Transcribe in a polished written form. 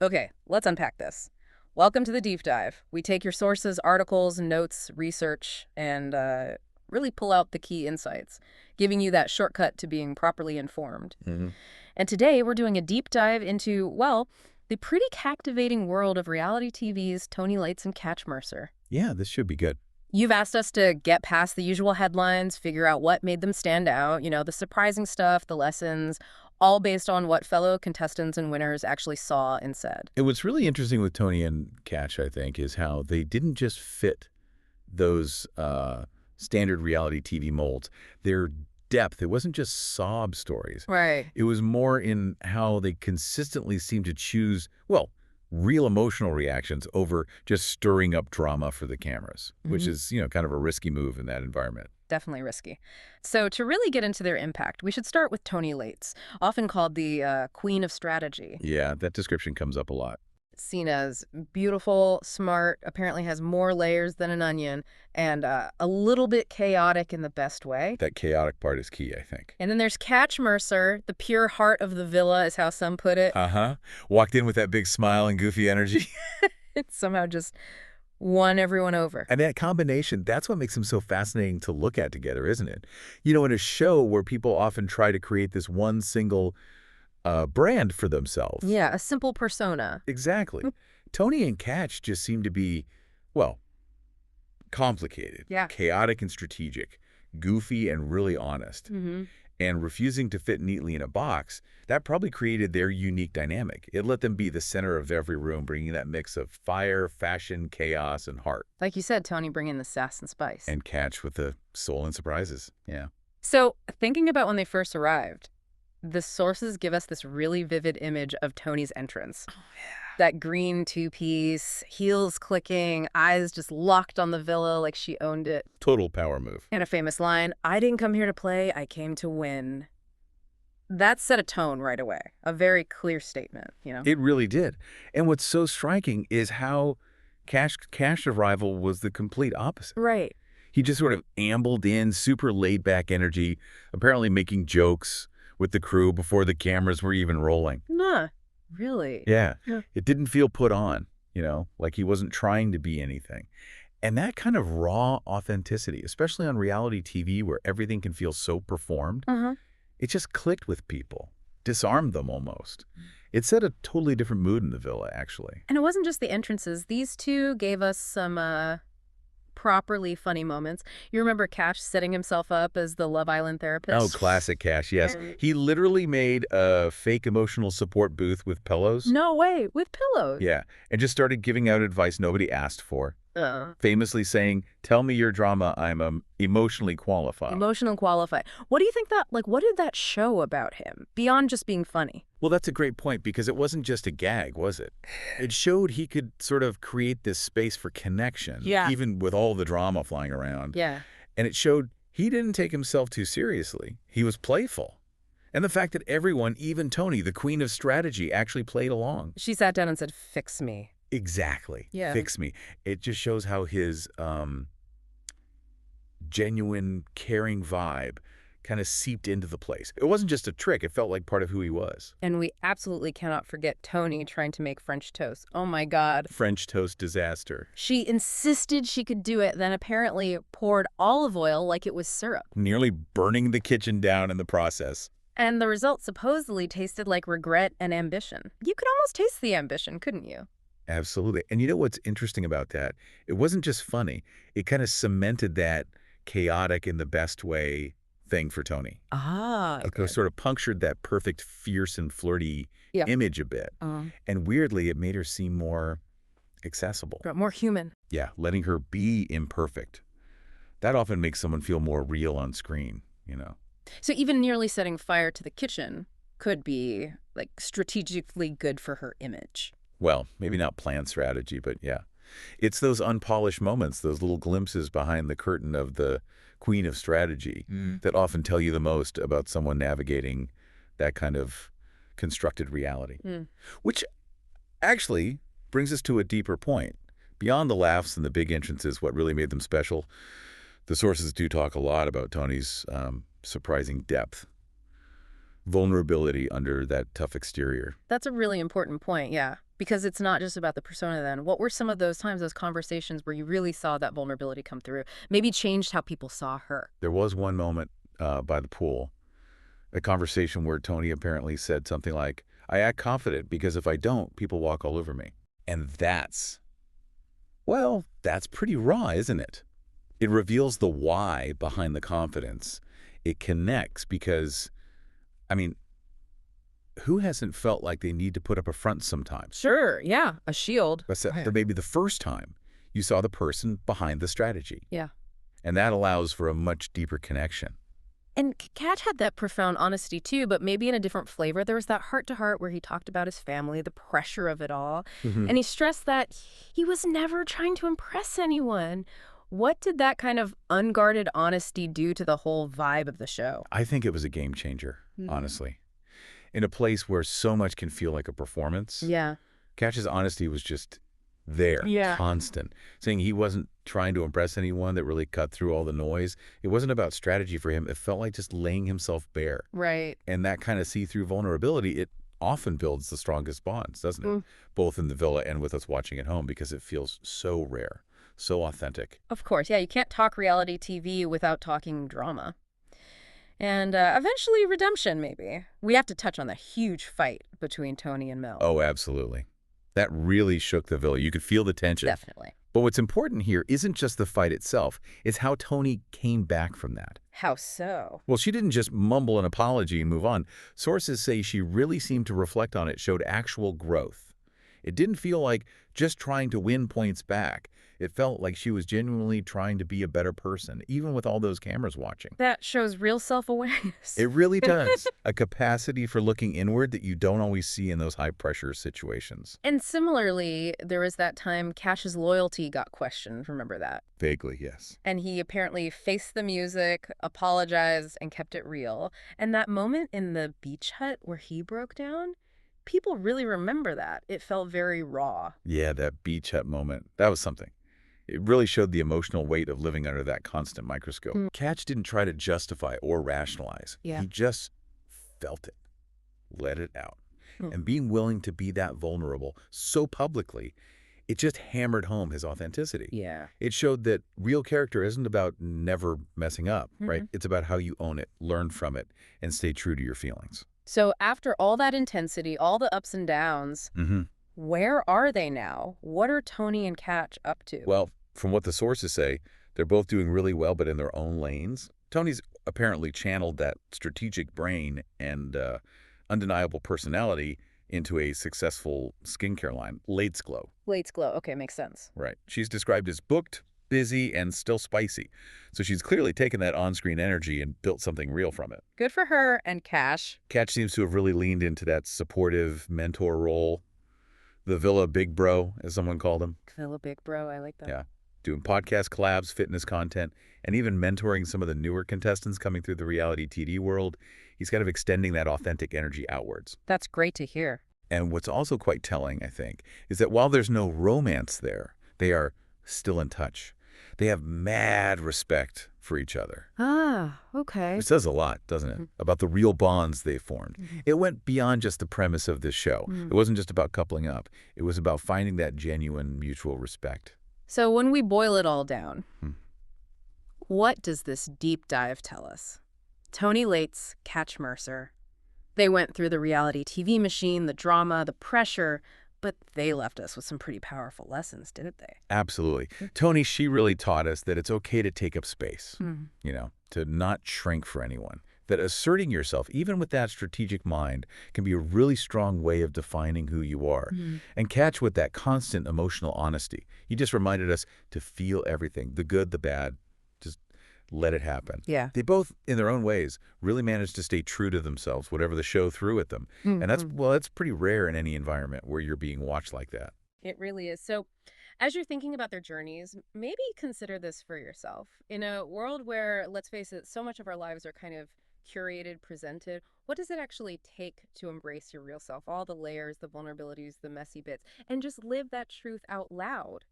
Okay, let's unpack this. Welcome to the deep dive. We take your sources, articles, notes, research, and really pull out the key insights, giving you that shortcut to being properly informed. Hmm. And today we're doing a deep dive into, well, the pretty captivating world of reality TV's Toni, Laites, and Cach Mercer. Yeah, this should be good. You've asked us to get past the usual headlines, figure out what made them stand out, the surprising stuff, the lessons, all based on what fellow contestants and winners actually saw and said. And what's really interesting with Toni and Cach, I think, is how they didn't just fit those standard reality TV molds. Their depth, it wasn't just sob stories. Right. It was more in how they consistently seemed to choose, well, real emotional reactions over just stirring up drama for the cameras, which is, kind of a risky move in that environment. Definitely risky. So to really get into their impact, we should start with Toni Laites, often called the Queen of Strategy. Yeah, that description comes up a lot. Seen as beautiful, smart, apparently has more layers than an onion, and a little bit chaotic in the best way. That chaotic part is key, I think. And then there's Cach Mercer, the pure heart of the villa, is how some put it. Uh-huh. Walked in with that big smile and goofy energy. It somehow just won everyone over. And that combination, that's what makes them so fascinating to look at together, isn't it? In a show where people often try to create this one single brand for themselves. Yeah, a simple persona. Exactly. Toni and Cach just seem to be, well, complicated, Yeah. chaotic and strategic, goofy and really honest. And refusing to fit neatly in a box, that probably created their unique dynamic. It let them be the center of every room, bringing that mix of fire, fashion, chaos, and heart. Like you said, Toni bringing the sass and spice. And Cach with the soul and surprises. Yeah. So, thinking about when they first arrived, the sources give us this really vivid image of Toni's entrance. Oh, yeah. That green two-piece, heels clicking, eyes just locked on the villa like she owned it. Total power move. And a famous line, "I didn't come here to play, I came to win." That set a tone right away. A very clear statement. It really did. And what's so striking is how Cach's arrival was the complete opposite. Right. He just sort of ambled in, super laid-back energy, apparently making jokes with the crew before the cameras were even rolling. Nah, really? Yeah. Yeah. It didn't feel put on, like he wasn't trying to be anything. And that kind of raw authenticity, especially on reality TV where everything can feel so performed, it just clicked with people, disarmed them almost. It set a totally different mood in the villa, actually. And it wasn't just the entrances. These two gave us some properly funny moments. You remember Cach setting himself up as the Love Island therapist? Oh, classic Cach, yes. He literally made a fake emotional support booth with pillows. No way, with pillows. Yeah, and just started giving out advice nobody asked for. Famously saying, "Tell me your drama, I'm emotionally qualified." Emotional qualified. What do you think what did that show about him, beyond just being funny? Well, that's a great point, because it wasn't just a gag, was it? It showed he could sort of create this space for connection, Yeah. even with all the drama flying around. Yeah. And it showed he didn't take himself too seriously. He was playful. And the fact that everyone, even Toni, the queen of strategy, actually played along. She sat down and said, "Fix me." Exactly. Yeah. Fix me. It just shows how his genuine, caring vibe kind of seeped into the place. It wasn't just a trick. It felt like part of who he was. And we absolutely cannot forget Toni trying to make French toast. Oh my God. French toast disaster. She insisted she could do it, then apparently poured olive oil like it was syrup. Nearly burning the kitchen down in the process. And the result supposedly tasted like regret and ambition. You could almost taste the ambition, couldn't you? Absolutely. And you know what's interesting about that? It wasn't just funny. It kind of cemented that chaotic in the best way thing for Toni. Ah. It sort of punctured that perfect, fierce and flirty image a bit. And weirdly, it made her seem more accessible. More human. Yeah, letting her be imperfect. That often makes someone feel more real on screen. So even nearly setting fire to the kitchen could be strategically good for her image. Well, maybe not planned strategy, but yeah. It's those unpolished moments, those little glimpses behind the curtain of the queen of strategy that often tell you the most about someone navigating that kind of constructed reality. Which actually brings us to a deeper point. Beyond the laughs and the big entrances, what really made them special, the sources do talk a lot about Toni's surprising depth, vulnerability under that tough exterior. That's a really important point, yeah. Because it's not just about the persona then. What were some of those times, those conversations where you really saw that vulnerability come through? Maybe changed how people saw her? There was one moment by the pool, a conversation where Toni apparently said something like, I act confident because if I don't, people walk all over me. And that's pretty raw, isn't it? It reveals the why behind the confidence. It connects because, I mean, who hasn't felt like they need to put up a front sometimes? Sure, yeah, a shield. But maybe the first time you saw the person behind the strategy. Yeah. And that allows for a much deeper connection. And Cach had that profound honesty too, but maybe in a different flavor. There was that heart-to-heart where he talked about his family, the pressure of it all. And he stressed that he was never trying to impress anyone. What did that kind of unguarded honesty do to the whole vibe of the show? I think it was a game changer, honestly. In a place where so much can feel like a performance, Yeah. Cach's honesty was just there, constant, saying he wasn't trying to impress anyone, that really cut through all the noise. It wasn't about strategy for him. It felt like just laying himself bare. Right. And that kind of see-through vulnerability, it often builds the strongest bonds, doesn't it? Both in the villa and with us watching at home, because it feels so rare, so authentic. Of course, yeah, you can't talk reality TV without talking drama. And eventually redemption, maybe. We have to touch on the huge fight between Toni and Mel. Oh, absolutely. That really shook the villa. You could feel the tension. Definitely. But what's important here isn't just the fight itself. It's how Toni came back from that. How so? Well, she didn't just mumble an apology and move on. Sources say she really seemed to reflect on it, showed actual growth. It didn't feel like just trying to win points back. It felt like she was genuinely trying to be a better person, even with all those cameras watching. That shows real self-awareness. It really does. A capacity for looking inward that you don't always see in those high-pressure situations. And similarly, there was that time Cash's loyalty got questioned. Remember that? Vaguely, yes. And he apparently faced the music, apologized, and kept it real. And that moment in the beach hut where he broke down, people really remember that. It felt very raw. Yeah, that beach hut moment. That was something. It really showed the emotional weight of living under that constant microscope. Cach didn't try to justify or rationalize. Yeah. He just felt it, let it out. And being willing to be that vulnerable so publicly, it just hammered home his authenticity. Yeah. It showed that real character isn't about never messing up, right? It's about how you own it, learn from it, and stay true to your feelings. So after all that intensity, all the ups and downs, where are they now? What are Toni and Cach up to? Well, from what the sources say, they're both doing really well, but in their own lanes. Toni's apparently channeled that strategic brain and undeniable personality into a successful skincare line, Laites Glow. Laites Glow. Okay, makes sense. Right. She's described as booked, busy, and still spicy. So she's clearly taken that on-screen energy and built something real from it. Good for her and Cach. Cach seems to have really leaned into that supportive mentor role. The Villa Big Bro, as someone called him. Villa Big Bro, I like that. Yeah. Doing podcast collabs, fitness content, and even mentoring some of the newer contestants coming through the reality TV world. He's kind of extending that authentic energy outwards. That's great to hear. And what's also quite telling, I think, is that while there's no romance there, they are still in touch. They have mad respect for each other. Ah, okay. It says a lot, doesn't it, about the real bonds they formed. It went beyond just the premise of this show. It wasn't just about coupling up. It was about finding that genuine mutual respect. So when we boil it all down, what does this deep dive tell us? Toni Laites, Cach Mercer. They went through the reality TV machine, the drama, the pressure, but they left us with some pretty powerful lessons, didn't they? Absolutely. Toni, she really taught us that it's okay to take up space, to not shrink for anyone. That asserting yourself, even with that strategic mind, can be a really strong way of defining who you are. And Cach, with that constant emotional honesty, he just reminded us to feel everything, the good, the bad, just let it happen. Yeah. They both, in their own ways, really managed to stay true to themselves, whatever the show threw at them. And that's pretty rare in any environment where you're being watched like that. It really is. So as you're thinking about their journeys, maybe consider this for yourself. In a world where, let's face it, so much of our lives are kind of curated, presented, what does it actually take to embrace your real self? All the layers, the vulnerabilities, the messy bits, and just live that truth out loud.